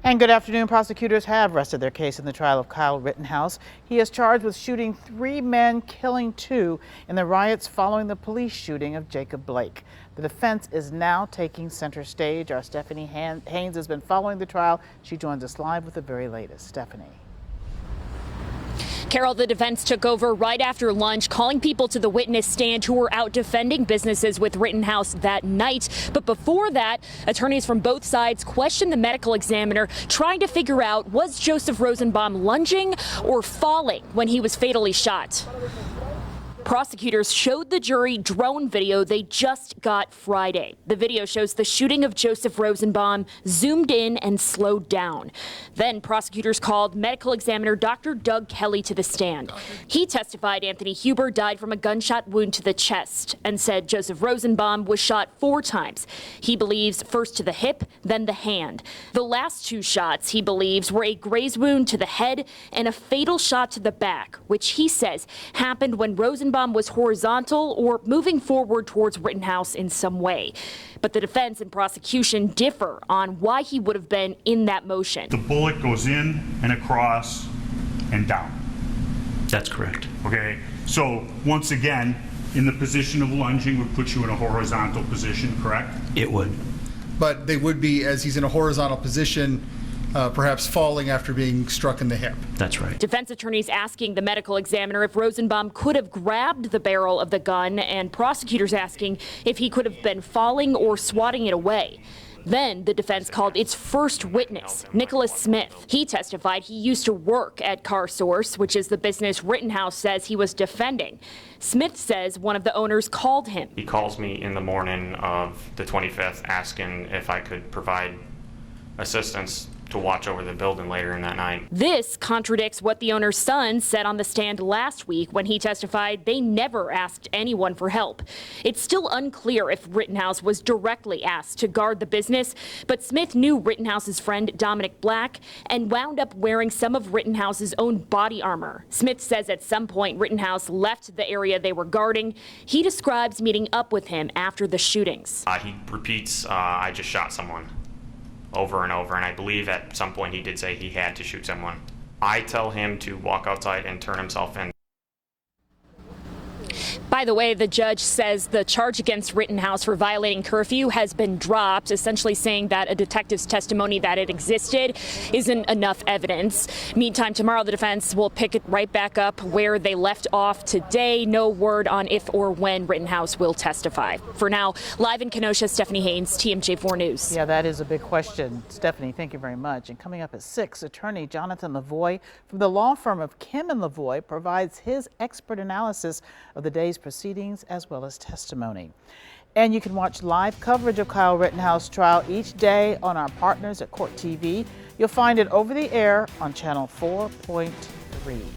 And good afternoon. Prosecutors have rested their case in the trial of Kyle Rittenhouse. He is charged with shooting 3 men, killing 2 in the riots following the police shooting of Jacob Blake. The defense is now taking center stage. Our Stephanie Haynes has been following the trial. She joins us live with the very latest. Stephanie. Carol, the defense took over right after lunch, calling people to the witness stand who were out defending businesses with Rittenhouse that night. But before that, attorneys from both sides questioned the medical examiner, trying to figure out, was Joseph Rosenbaum lunging or falling when he was fatally shot? Prosecutors showed the jury drone video they just got Friday. The video shows the shooting of Joseph Rosenbaum zoomed in and slowed down. Then prosecutors called medical examiner Dr. Doug Kelly to the stand. He testified Anthony Huber died from a gunshot wound to the chest and said Joseph Rosenbaum was shot 4 times. He believes first to the hip, then the hand. The last 2 shots, he believes, were a graze wound to the head and a fatal shot to the back, which he says happened when Rosenbaum was horizontal or moving forward towards Rittenhouse in some way. But the defense and prosecution differ on why he would have been in that motion. The bullet goes in and across and down. That's correct. Okay, so once again, in the position of lunging would put you in a horizontal position, correct? It would. But they would be, as he's in a horizontal position, perhaps falling after being struck in the hip. That's right. Defense attorneys asking the medical examiner if Rosenbaum could have grabbed the barrel of the gun, and prosecutors asking if he could have been falling or swatting it away. Then the defense called its first witness, Nicholas Smith. He testified he used to work at Car Source, which is the business Rittenhouse says he was defending. Smith says one of the owners called him. He calls me in the morning of the 25th asking if I could provide assistance to watch over the building later in that night. This contradicts what the owner's son said on the stand last week when he testified they never asked anyone for help. It's still unclear if Rittenhouse was directly asked to guard the business, but Smith knew Rittenhouse's friend Dominic Black and wound up wearing some of Rittenhouse's own body armor. Smith says at some point Rittenhouse left the area they were guarding. He describes meeting up with him after the shootings. He repeats, I just shot someone, over and over, and I believe at some point he did say he had to shoot someone. I tell him to walk outside and turn himself in. By the way, the judge says the charge against Rittenhouse for violating curfew has been dropped, essentially saying that a detective's testimony that it existed isn't enough evidence. Meantime, tomorrow the defense will pick it right back up where they left off today. No word on if or when Rittenhouse will testify. For now, live in Kenosha, Stephanie Haynes, TMJ4 News. Yeah, that is a big question. Stephanie, thank you very much. And coming up at 6, attorney Jonathan Lavoie from the law firm of Kim and Lavoie provides his expert analysis of the day's proceedings as well as testimony. And you can watch live coverage of Kyle Rittenhouse trial each day on our partners at Court TV. You'll find it over the air on channel 4.3.